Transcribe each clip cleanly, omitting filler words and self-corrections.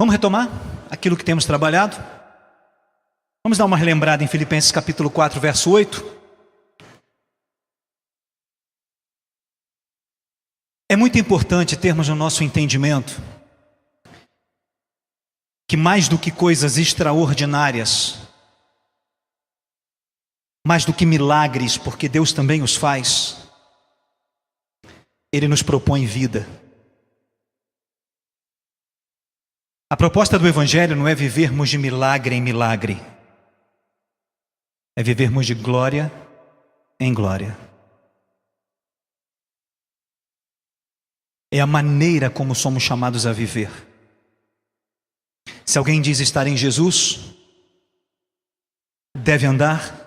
Vamos retomar aquilo que temos trabalhado? Vamos dar uma relembrada em Filipenses capítulo 4, verso 8. É muito importante termos no nosso entendimento que mais do que coisas extraordinárias, mais do que milagres, porque Deus também os faz, Ele nos propõe vida. A proposta do Evangelho não é vivermos de milagre em milagre, é vivermos de glória em glória. É a maneira como somos chamados a viver. Se alguém diz estar em Jesus, deve andar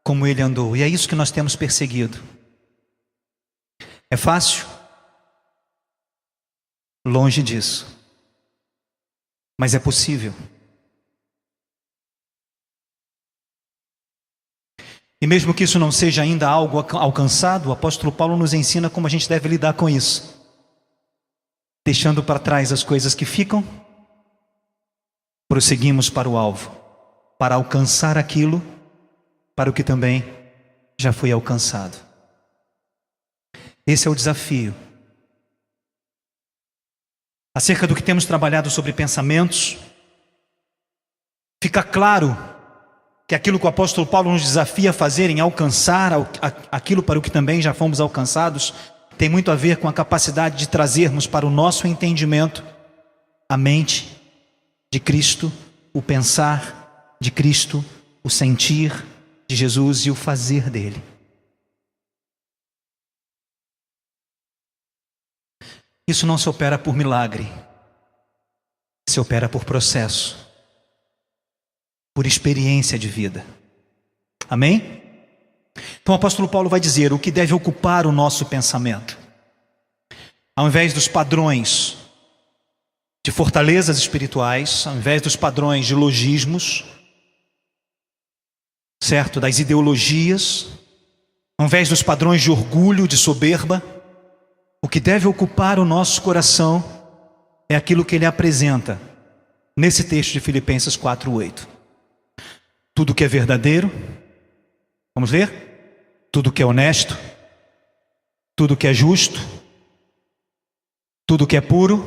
como Ele andou. E é isso que nós temos perseguido. É fácil? Longe disso. Mas é possível. E mesmo que isso não seja ainda algo alcançado, o apóstolo Paulo nos ensina como a gente deve lidar com isso. Deixando para trás as coisas que ficam, prosseguimos para o alvo, para alcançar aquilo para o que também já foi alcançado. Esse é o desafio. Acerca do que temos trabalhado sobre pensamentos, fica claro que aquilo que o apóstolo Paulo nos desafia a fazer em alcançar aquilo para o que também já fomos alcançados, tem muito a ver com a capacidade de trazermos para o nosso entendimento a mente de Cristo, o pensar de Cristo, o sentir de Jesus e o fazer dele. Isso não se opera por milagre, se opera por processo, por experiência de vida. Amém? Então o apóstolo Paulo vai dizer o que deve ocupar o nosso pensamento. Ao invés dos padrões de fortalezas espirituais, ao invés dos padrões de logismos, certo? Das ideologias, ao invés dos padrões de orgulho, de soberba, o que deve ocupar o nosso coração é aquilo que ele apresenta nesse texto de Filipenses 4:8. Tudo que é verdadeiro, vamos ler? Tudo que é honesto, tudo que é justo, tudo que é puro,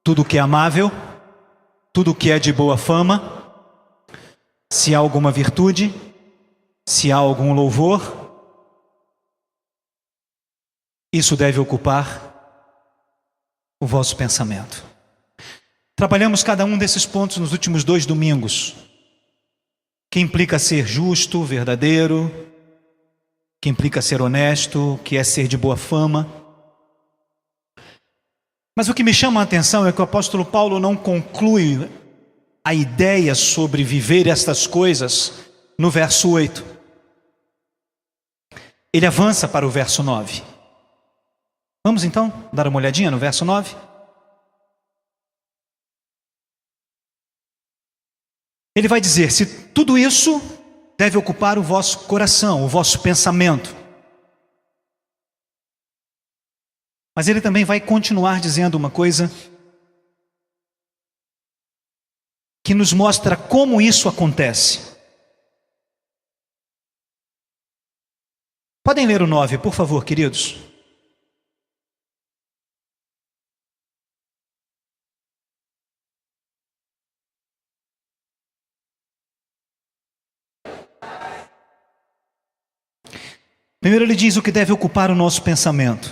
tudo que é amável, tudo que é de boa fama, se há alguma virtude, se há algum louvor, isso deve ocupar o vosso pensamento. Trabalhamos cada um desses pontos nos últimos 2 domingos, que implica ser justo, verdadeiro, que implica ser honesto, que é ser de boa fama. Mas o que me chama a atenção é que o apóstolo Paulo não conclui a ideia sobre viver estas coisas no verso 8. Ele avança para o verso 9. Vamos então dar uma olhadinha no verso 9? Ele vai dizer: se tudo isso deve ocupar o vosso coração, o vosso pensamento. Mas ele também vai continuar dizendo uma coisa que nos mostra como isso acontece. Podem ler o 9, por favor, queridos. Primeiro ele diz o que deve ocupar o nosso pensamento.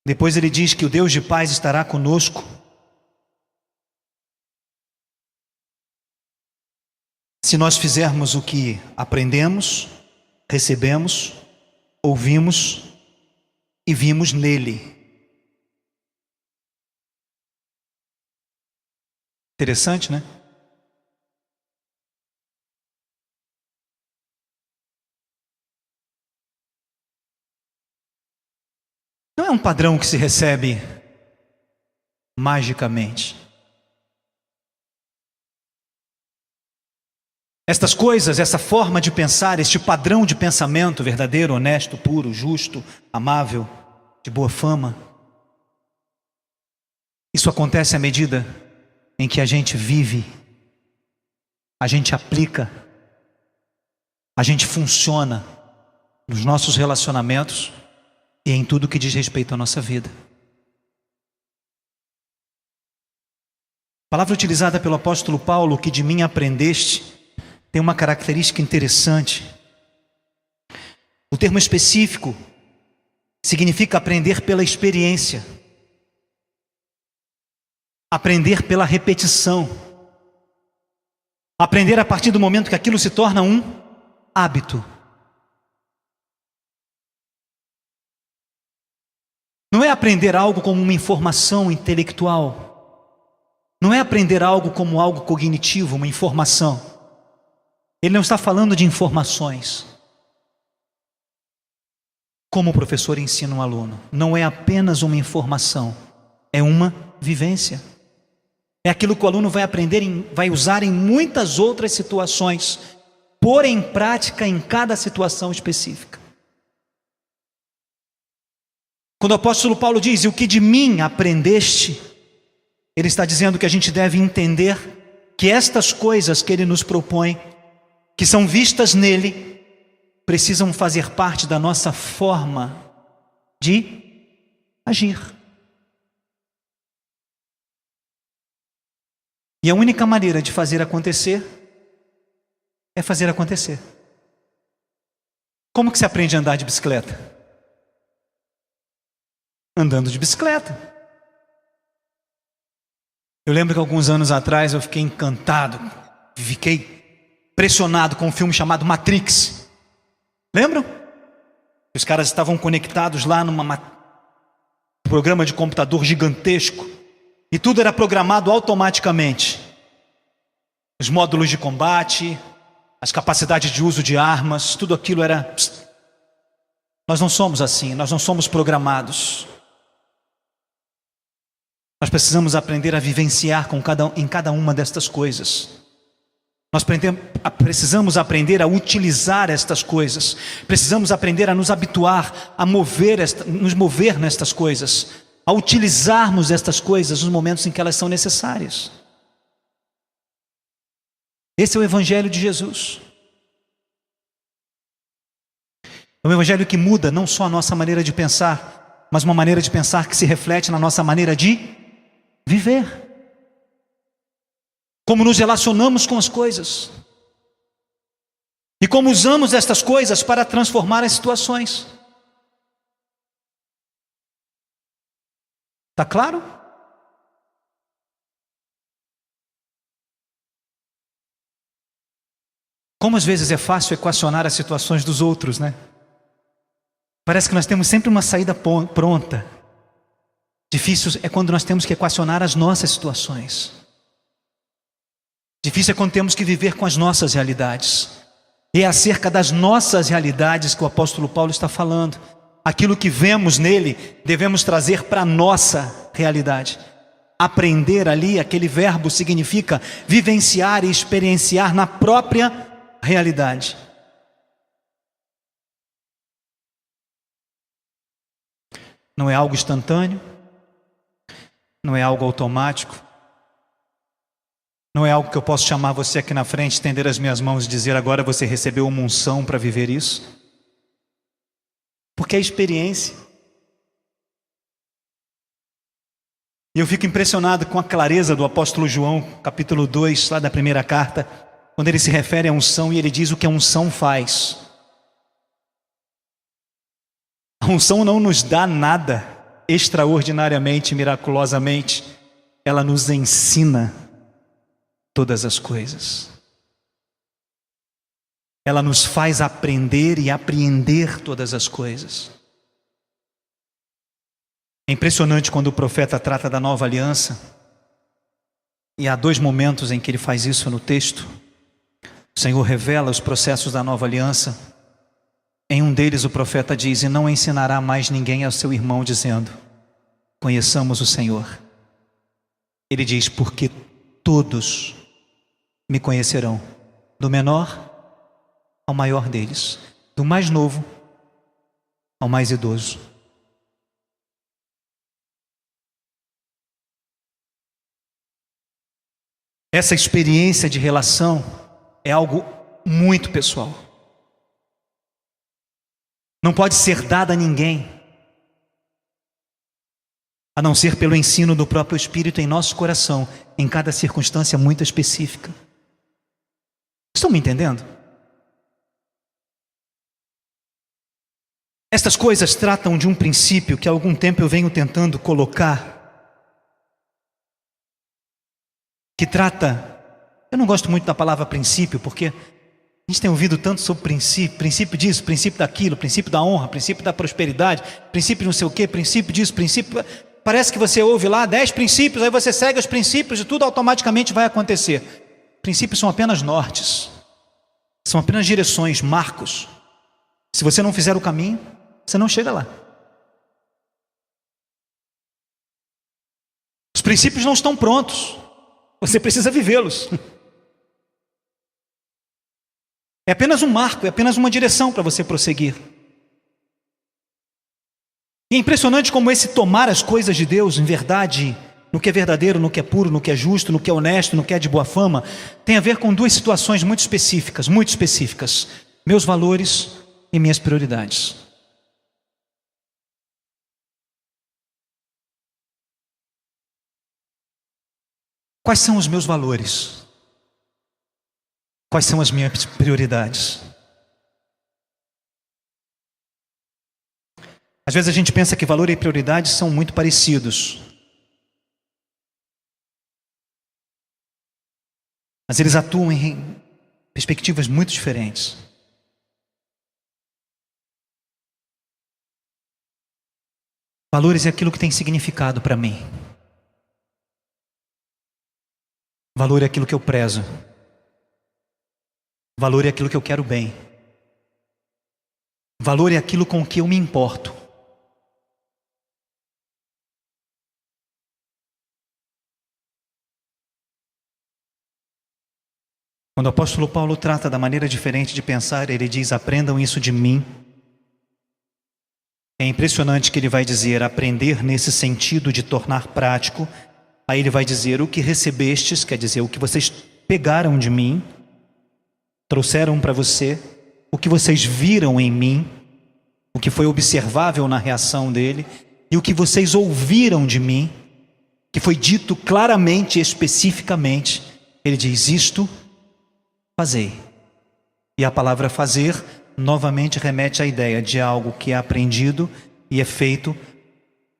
Depois ele diz que o Deus de paz estará conosco. Se nós fizermos o que aprendemos, recebemos, ouvimos e vimos nele. Interessante, né? Não é um padrão que se recebe magicamente. Estas coisas, essa forma de pensar, este padrão de pensamento verdadeiro, honesto, puro, justo, amável, de boa fama. Isso acontece à medida em que a gente vive, a gente aplica, a gente funciona nos nossos relacionamentos e em tudo que diz respeito à nossa vida. A palavra utilizada pelo apóstolo Paulo, que de mim aprendeste, tem uma característica interessante. O termo específico significa aprender pela experiência, aprender pela repetição, aprender a partir do momento que aquilo se torna um hábito. Não é aprender algo como uma informação intelectual, não é aprender algo como algo cognitivo, uma informação. Ele não está falando de informações. Como o professor ensina um aluno, não é apenas uma informação, é uma vivência. É aquilo que o aluno vai aprender, vai usar em muitas outras situações, pôr em prática em cada situação específica. Quando o apóstolo Paulo diz, o que de mim aprendeste, ele está dizendo que a gente deve entender que estas coisas que ele nos propõe, que são vistas nele, precisam fazer parte da nossa forma de agir. E a única maneira de fazer acontecer é fazer acontecer. Como que se aprende a andar de bicicleta? Andando de bicicleta. Eu lembro que alguns anos atrás eu fiquei encantado, fiquei pressionado com um filme chamado Matrix. Lembram? Os caras estavam conectados lá num programa de computador gigantesco e tudo era programado automaticamente. Os módulos de combate, as capacidades de uso de armas, tudo aquilo era... Nós não somos assim, nós não somos programados. Nós precisamos aprender a vivenciar em cada uma destas coisas. Nós precisamos aprender a utilizar estas coisas. Precisamos aprender a nos habituar, a nos mover nestas coisas, a utilizarmos estas coisas nos momentos em que elas são necessárias. Esse é o Evangelho de Jesus. É um Evangelho que muda não só a nossa maneira de pensar, mas uma maneira de pensar que se reflete na nossa maneira de viver. Como nos relacionamos com as coisas. E como usamos estas coisas para transformar as situações. Está claro? Como às vezes é fácil equacionar as situações dos outros, né? Parece que nós temos sempre uma saída pronta. Difícil é quando nós temos que equacionar as nossas situações. Difícil é quando temos que viver com as nossas realidades. E é acerca das nossas realidades que o apóstolo Paulo está falando. Aquilo que vemos nele, devemos trazer para a nossa realidade. Aprender ali, aquele verbo significa vivenciar e experienciar na própria realidade. Não é algo instantâneo, não é algo automático, não é algo que eu posso chamar você aqui na frente, estender as minhas mãos e dizer agora você recebeu uma unção para viver isso. Porque é experiência. E eu fico impressionado com a clareza do apóstolo João, capítulo 2, lá da primeira carta, quando ele se refere à unção e ele diz o que a unção faz. A unção não nos dá nada extraordinariamente, miraculosamente. Ela nos ensina todas as coisas. Ela nos faz aprender e apreender todas as coisas. É impressionante quando o profeta trata da nova aliança. E há dois momentos em que ele faz isso no texto. O Senhor revela os processos da nova aliança. Em um deles o profeta diz: e não ensinará mais ninguém ao seu irmão dizendo, conheçamos o Senhor. Ele diz, porque todos me conhecerão, do menor ao maior deles, do mais novo ao mais idoso. Essa experiência de relação é algo muito pessoal. Não pode ser dada a ninguém, a não ser pelo ensino do próprio Espírito em nosso coração, em cada circunstância muito específica. Estão me entendendo? Estas coisas tratam de um princípio que há algum tempo eu venho tentando colocar, que trata, eu não gosto muito da palavra princípio, porque a gente tem ouvido tanto sobre princípio disso, princípio daquilo, princípio da honra, princípio da prosperidade, princípio não sei o que, princípio disso, princípio... Parece que você ouve lá 10 princípios, aí você segue os princípios e tudo automaticamente vai acontecer. Princípios são apenas nortes, são apenas direções, marcos. Se você não fizer o caminho, você não chega lá. Os princípios não estão prontos, você precisa vivê-los. É apenas um marco, é apenas uma direção para você prosseguir. E é impressionante como esse tomar as coisas de Deus em verdade, no que é verdadeiro, no que é puro, no que é justo, no que é honesto, no que é de boa fama, tem a ver com duas situações muito específicas, meus valores e minhas prioridades. Quais são os meus valores? Quais são as minhas prioridades? Às vezes a gente pensa que valor e prioridade são muito parecidos, mas eles atuam em perspectivas muito diferentes. Valores é aquilo que tem significado para mim. Valor é aquilo que eu prezo. Valor é aquilo que eu quero bem. Valor é aquilo com que eu me importo. Quando o apóstolo Paulo trata da maneira diferente de pensar, ele diz: aprendam isso de mim. É impressionante que ele vai dizer aprender nesse sentido de tornar prático. Aí ele vai dizer o que recebestes, quer dizer, o que vocês pegaram de mim, trouxeram para você, o que vocês viram em mim, o que foi observável na reação dele, e o que vocês ouviram de mim, que foi dito claramente e especificamente. Ele diz: isto fazei. E a palavra fazer novamente remete à ideia de algo que é aprendido e é feito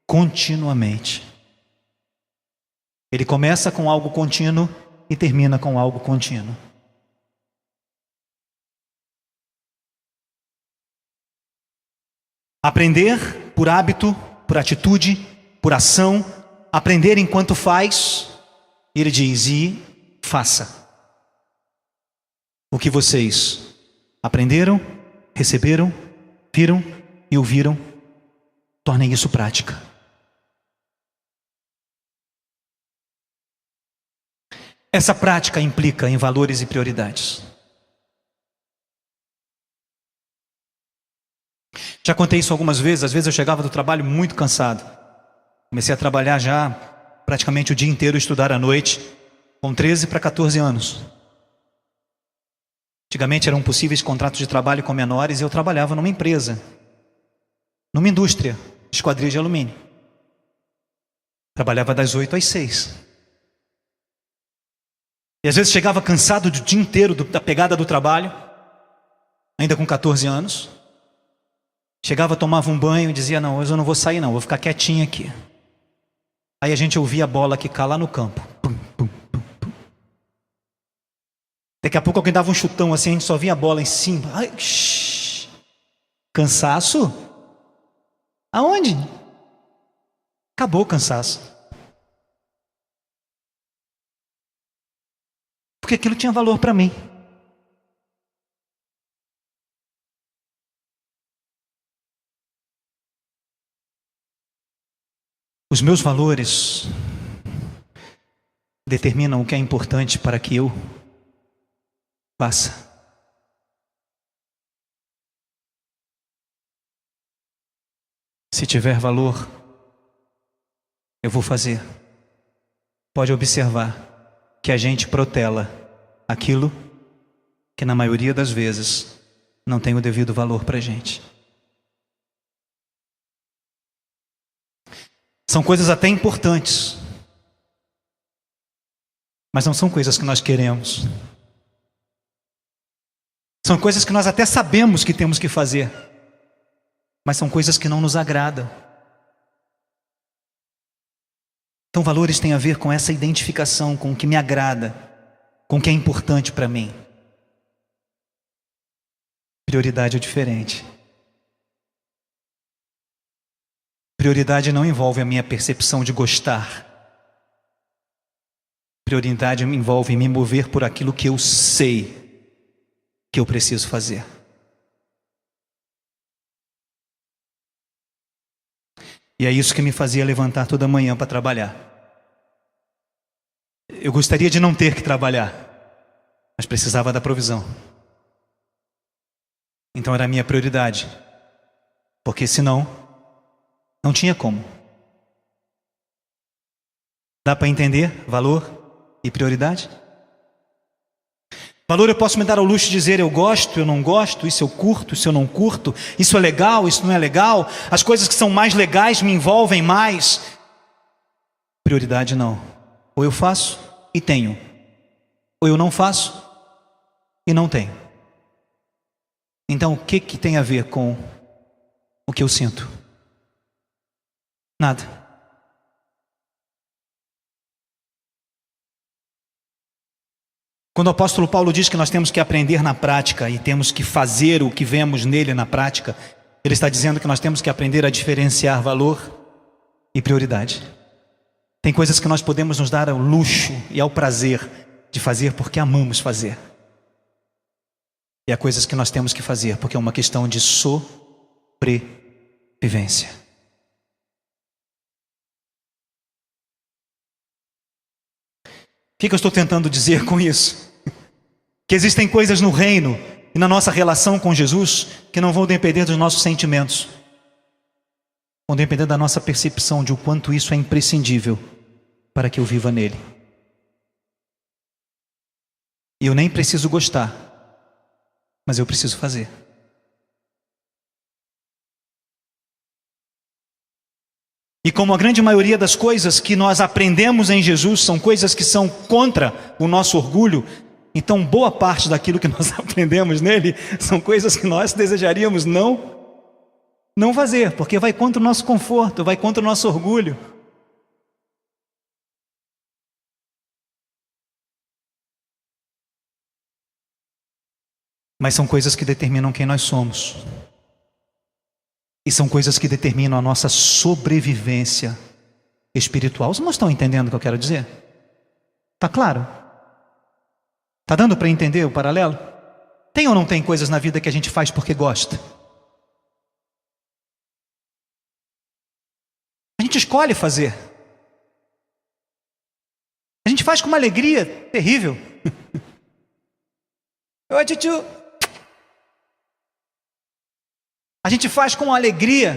continuamente. Ele começa com algo contínuo e termina com algo contínuo. Aprender por hábito, por atitude, por ação, aprender enquanto faz. Ele diz: e faça. O que vocês aprenderam, receberam, viram e ouviram, tornem isso prática. Essa prática implica em valores e prioridades. Já contei isso algumas vezes. Às vezes eu chegava do trabalho muito cansado. Comecei a trabalhar já praticamente o dia inteiro, estudar à noite, com 13 para 14 anos. Antigamente eram possíveis contratos de trabalho com menores e eu trabalhava numa empresa, numa indústria de esquadria de alumínio. Trabalhava das 8 às 6. E às vezes chegava cansado do dia inteiro da pegada do trabalho, ainda com 14 anos. Chegava, tomava um banho e dizia: não, hoje eu não vou sair não, vou ficar quietinho aqui. Aí a gente ouvia a bola quicar lá no campo. Pum, pum, pum, pum. Daqui a pouco alguém dava um chutão assim, a gente só via a bola em cima. Ai, cansaço? Aonde? Acabou o cansaço. Porque aquilo tinha valor para mim. Os meus valores determinam o que é importante para que eu faça. Se tiver valor, eu vou fazer. Pode observar. que a gente protela aquilo que na maioria das vezes não tem o devido valor para a gente. São coisas até importantes, mas não são coisas que nós queremos. São coisas que nós até sabemos que temos que fazer, mas são coisas que não nos agradam. Então valores têm a ver com essa identificação, com o que me agrada, com o que é importante para mim. Prioridade é diferente. Prioridade não envolve a minha percepção de gostar. Prioridade envolve me mover por aquilo que eu sei que eu preciso fazer. E é isso que me fazia levantar toda manhã para trabalhar. Eu gostaria de não ter que trabalhar, mas precisava da provisão. Então era a minha prioridade, porque senão não tinha como. Dá para entender valor e prioridade? Valor eu posso me dar ao luxo de dizer eu gosto, eu não gosto, isso eu curto, isso eu não curto, isso é legal, isso não é legal, as coisas que são mais legais me envolvem mais. Prioridade não. Ou eu faço e tenho, ou eu não faço e não tenho. Então o que tem a ver com o que eu sinto? Nada. Quando o apóstolo Paulo diz que nós temos que aprender na prática e temos que fazer o que vemos nele na prática, ele está dizendo que nós temos que aprender a diferenciar valor e prioridade. Tem coisas que nós podemos nos dar ao luxo e ao prazer de fazer porque amamos fazer. E há coisas que nós temos que fazer porque é uma questão de sobrevivência. O que eu estou tentando dizer com isso? Que existem coisas no reino e na nossa relação com Jesus que não vão depender dos nossos sentimentos, vão depender da nossa percepção de o quanto isso é imprescindível para que eu viva nele. E eu nem preciso gostar, mas eu preciso fazer. E como a grande maioria das coisas que nós aprendemos em Jesus são coisas que são contra o nosso orgulho, então boa parte daquilo que nós aprendemos nele são coisas que nós desejaríamos não fazer, porque vai contra o nosso conforto, vai contra o nosso orgulho. Mas são coisas que determinam quem nós somos. E são coisas que determinam a nossa sobrevivência espiritual. Vocês não estão entendendo o que eu quero dizer? Está claro? Está dando para entender o paralelo? Tem ou não tem coisas na vida que a gente faz porque gosta? A gente escolhe fazer. A gente faz com uma alegria terrível. A gente faz com alegria,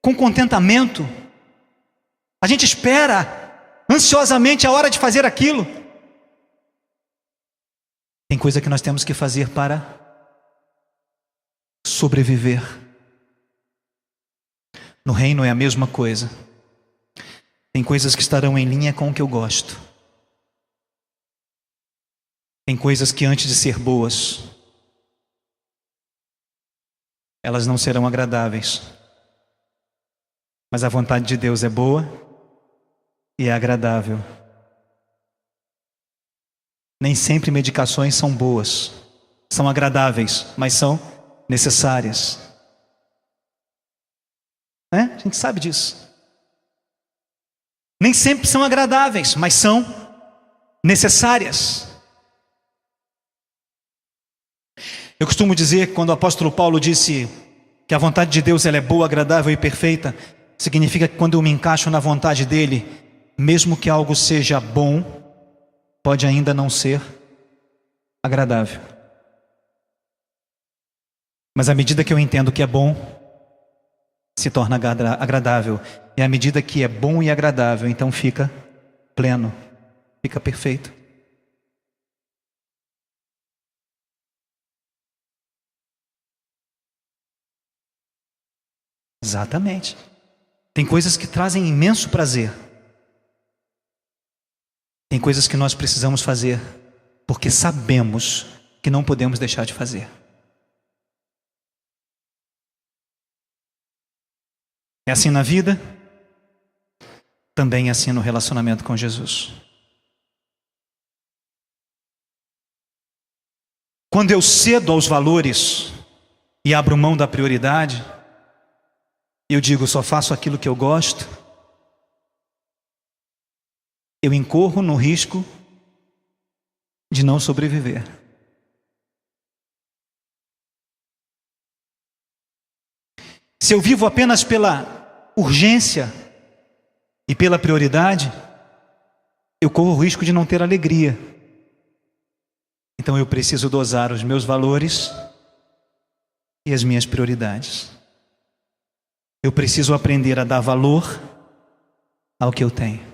com contentamento. A gente espera ansiosamente a hora de fazer aquilo. Tem coisa que nós temos que fazer para sobreviver. No reino é a mesma coisa. Tem coisas que estarão em linha com o que eu gosto. Tem coisas que antes de ser boas, elas não serão agradáveis. Mas a vontade de Deus é boa e é agradável. Nem sempre medicações são boas, são agradáveis, mas são necessárias. A gente sabe disso. Nem sempre são agradáveis, mas são necessárias. Eu costumo dizer que quando o apóstolo Paulo disse que a vontade de Deus ela é boa, agradável e perfeita, significa que quando eu me encaixo na vontade dele, mesmo que algo seja bom, pode ainda não ser agradável. Mas à medida que eu entendo que é bom, se torna agradável. E à medida que é bom e agradável, então fica pleno. fica perfeito. Exatamente. Tem coisas que trazem imenso prazer. Tem coisas que nós precisamos fazer porque sabemos que não podemos deixar de fazer. É assim na vida, também é assim no relacionamento com Jesus. Quando eu cedo aos valores e abro mão da prioridade, eu digo, só faço aquilo que eu gosto, eu incorro no risco de não sobreviver. Se eu vivo apenas pela urgência e pela prioridade, eu corro o risco de não ter alegria. Então eu preciso dosar os meus valores e as minhas prioridades. Eu preciso aprender a dar valor ao que eu tenho.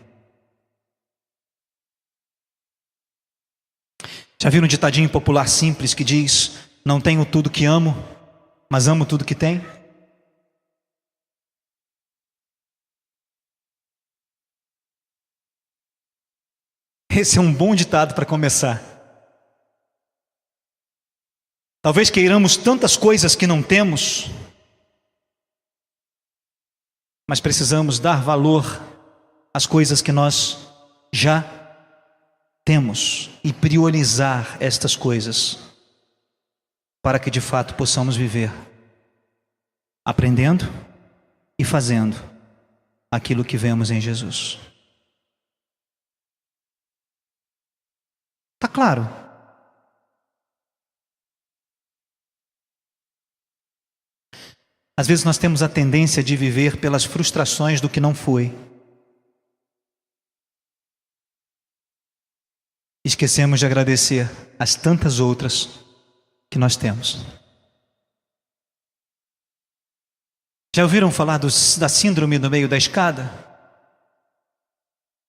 Já viram um ditadinho popular simples que diz: não tenho tudo que amo, mas amo tudo que tenho? Esse é um bom ditado para começar. Talvez queiramos tantas coisas que não temos, mas precisamos dar valor às coisas que nós já temos e priorizar estas coisas para que de fato possamos viver aprendendo e fazendo aquilo que vemos em Jesus. Está claro? Às vezes nós temos a tendência de viver pelas frustrações do que não foi. Esquecemos de agradecer as tantas outras que nós temos. Já ouviram falar da síndrome do meio da escada?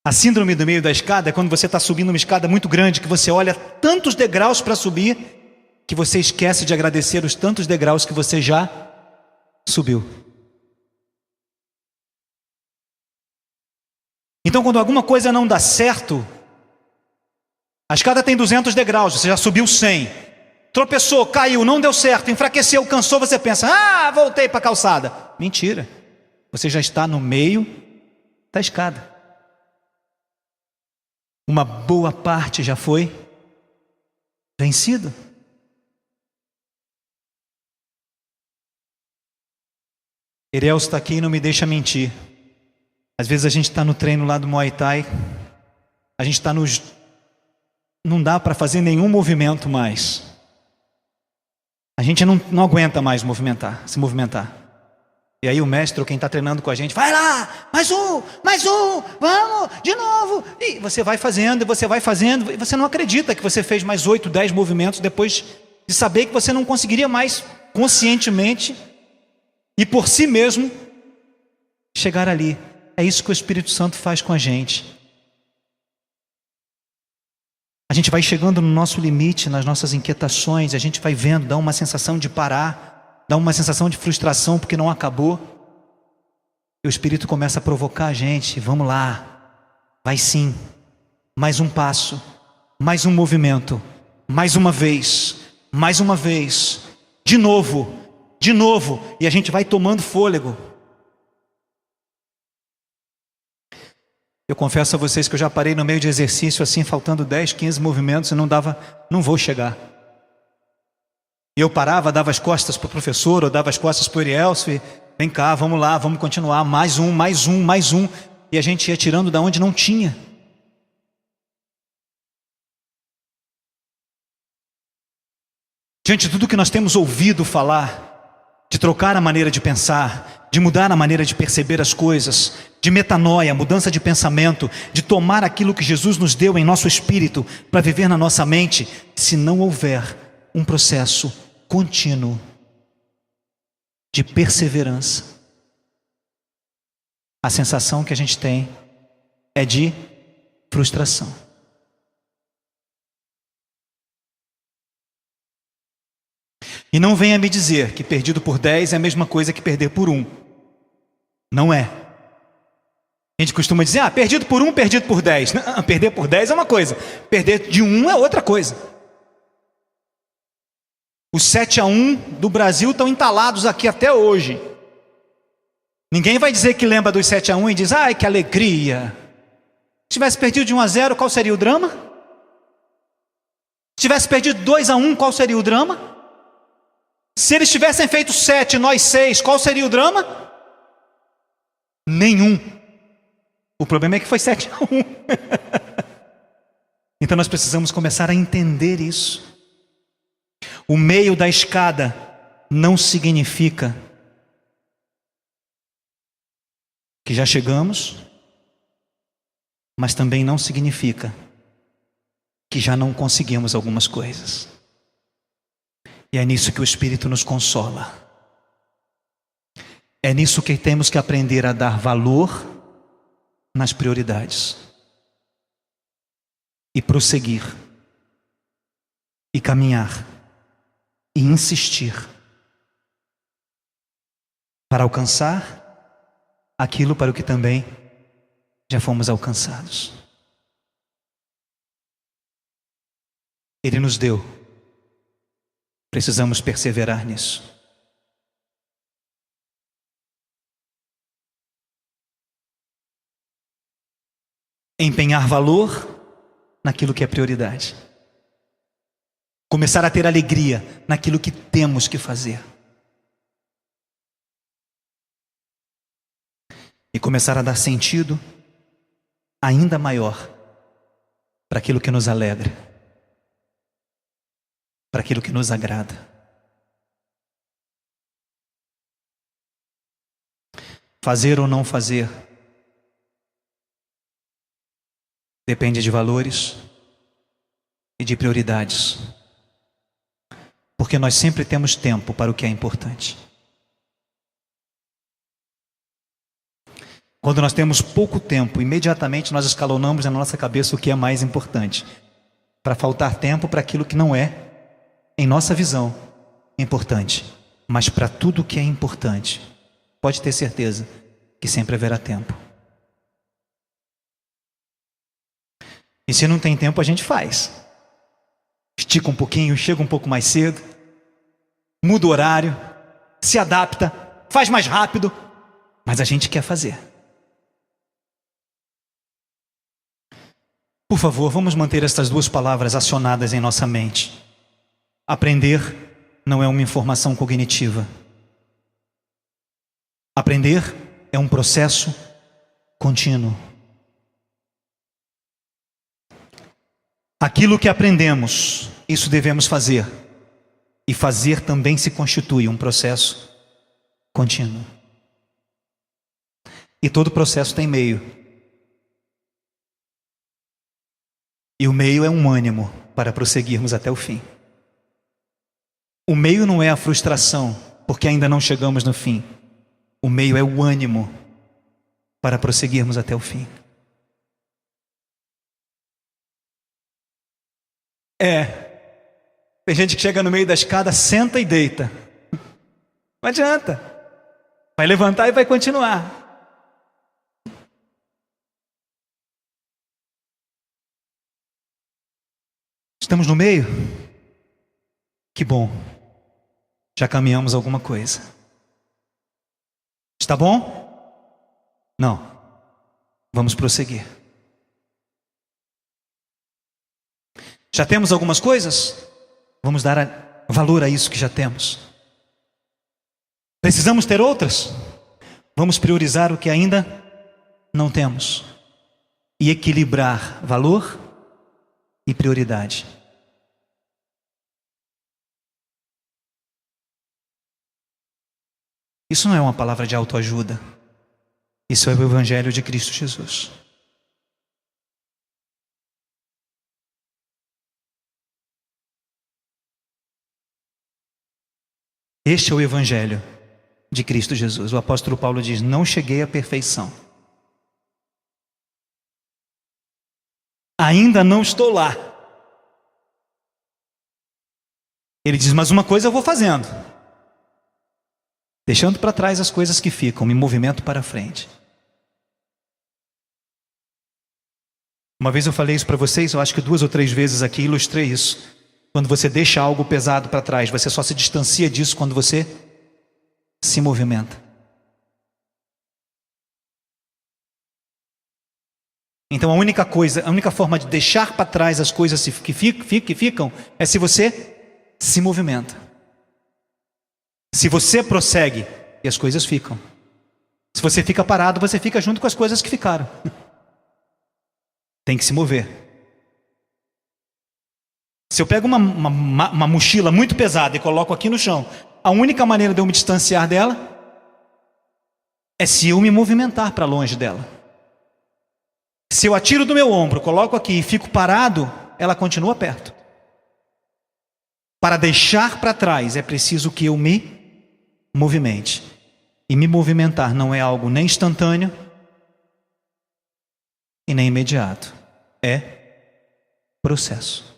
A síndrome do meio da escada é quando você está subindo uma escada muito grande, que você olha tantos degraus para subir, que você esquece de agradecer os tantos degraus que você já subiu. Então, quando alguma coisa não dá certo, a escada tem 200 degraus, você já subiu 100. Tropeçou, caiu, não deu certo, enfraqueceu, cansou, você pensa, voltei para a calçada. Mentira, você já está no meio da escada. Uma boa parte já foi vencido. Eriel está aqui e não me deixa mentir. Às vezes a gente está no treino lá do Muay Thai, a gente está nos... não dá para fazer nenhum movimento mais. A gente não aguenta mais se movimentar. E aí o mestre, ou quem está treinando com a gente, vai lá, mais um, vamos, de novo. E você vai fazendo, e você não acredita que você fez mais 8, 10 movimentos depois de saber que você não conseguiria mais conscientemente e por si mesmo chegar ali. É isso que o Espírito Santo faz com a gente. A gente vai chegando no nosso limite, nas nossas inquietações, a gente vai vendo, dá uma sensação de parar, dá uma sensação de frustração porque não acabou. E o Espírito começa a provocar a gente, vamos lá, vai sim, mais um passo, mais um movimento, mais uma vez, de novo, e a gente vai tomando fôlego. Eu confesso a vocês que eu já parei no meio de exercício assim, faltando 10, 15 movimentos e não vou chegar. E eu parava, dava as costas para o professor, ou dava as costas para o Erielso, e vem cá, vamos lá, vamos continuar, mais um, e a gente ia tirando da onde não tinha. Diante de tudo que nós temos ouvido falar, de trocar a maneira de pensar, de mudar a maneira de perceber as coisas, de metanoia, mudança de pensamento, de tomar aquilo que Jesus nos deu em nosso espírito para viver na nossa mente, se não houver um processo contínuo de perseverança, a sensação que a gente tem é de frustração. E não venha me dizer que perdido por 10 é a mesma coisa que perder por 1. Não é. A gente costuma dizer, perdido por 1, perdido por 10. Não, perder por 10 é uma coisa, perder de 1 é outra coisa. Os 7-1 do Brasil estão entalados aqui até hoje. Ninguém vai dizer que lembra dos 7-1 e diz, ai que alegria. Se tivesse perdido de 1-0, qual seria o drama? Se tivesse perdido 2-1, qual seria o drama? Se eles tivessem feito 7, nós 6, qual seria o drama? Nenhum. O problema é que foi 7-1. Então nós precisamos começar a entender isso. O meio da escada não significa que já chegamos, mas também não significa que já não conseguimos algumas coisas. E é nisso que o Espírito nos consola. É nisso que temos que aprender a dar valor nas prioridades. E prosseguir. E caminhar. E insistir. Para alcançar aquilo para o que também já fomos alcançados. Ele nos deu. Precisamos perseverar nisso. Empenhar valor naquilo que é prioridade. Começar a ter alegria naquilo que temos que fazer. E começar a dar sentido ainda maior para aquilo que nos alegra, para aquilo que nos agrada. Fazer ou não fazer depende de valores e de prioridades, porque nós sempre temos tempo para o que é importante. Quando nós temos pouco tempo, imediatamente nós escalonamos na nossa cabeça o que é mais importante, para faltar tempo para aquilo que não é, em nossa visão, importante. Mas para tudo que é importante, pode ter certeza que sempre haverá tempo. E se não tem tempo, a gente faz. Estica um pouquinho, chega um pouco mais cedo, muda o horário, se adapta, faz mais rápido, mas a gente quer fazer. Por favor, vamos manter estas duas palavras acionadas em nossa mente. Aprender não é uma informação cognitiva. Aprender é um processo contínuo. Aquilo que aprendemos, isso devemos fazer. E fazer também se constitui um processo contínuo. E todo processo tem meio. E o meio é um ânimo para prosseguirmos até o fim. O meio não é a frustração, porque ainda não chegamos no fim. O meio é o ânimo para prosseguirmos até o fim. Tem gente que chega no meio da escada, senta e deita. Não adianta. Vai levantar e vai continuar. Estamos no meio? Que bom. Já caminhamos alguma coisa. Está bom? Não. Vamos prosseguir. Já temos algumas coisas? Vamos dar valor a isso que já temos. Precisamos ter outras? Vamos priorizar o que ainda não temos. E equilibrar valor e prioridade. Isso não é uma palavra de autoajuda. Isso é o Evangelho de Cristo Jesus. Este é o Evangelho de Cristo Jesus. O apóstolo Paulo diz: não cheguei à perfeição. Ainda não estou lá. Ele diz: mas uma coisa eu vou fazendo, deixando para trás as coisas que ficam, me movimento para frente. Uma vez eu falei isso para vocês, eu acho que 2 ou 3 vezes aqui ilustrei isso. Quando você deixa algo pesado para trás, você só se distancia disso quando você se movimenta. Então a única forma de deixar para trás as coisas que ficam é se você se movimenta. Se você prossegue, e as coisas ficam. Se você fica parado, você fica junto com as coisas que ficaram. Tem que se mover. Se eu pego uma mochila muito pesada e coloco aqui no chão, a única maneira de eu me distanciar dela é se eu me movimentar para longe dela. Se eu atiro do meu ombro, coloco aqui e fico parado, ela continua perto. Para deixar para trás é preciso que eu me movimente. E me movimentar não é algo nem instantâneo e nem imediato. É processo.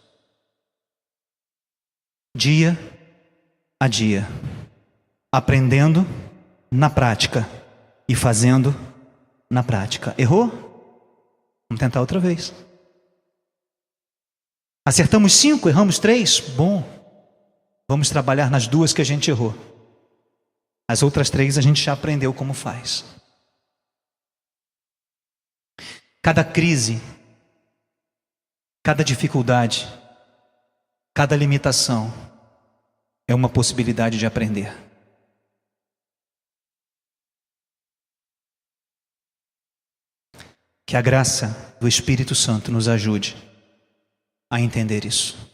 Dia a dia. Aprendendo na prática e fazendo na prática. Errou? Vamos tentar outra vez. Acertamos 5, erramos 3? Bom. Vamos trabalhar nas 2 que a gente errou. As outras 3 a gente já aprendeu como faz. Cada crise, cada dificuldade, cada limitação é uma possibilidade de aprender. Que a graça do Espírito Santo nos ajude a entender isso.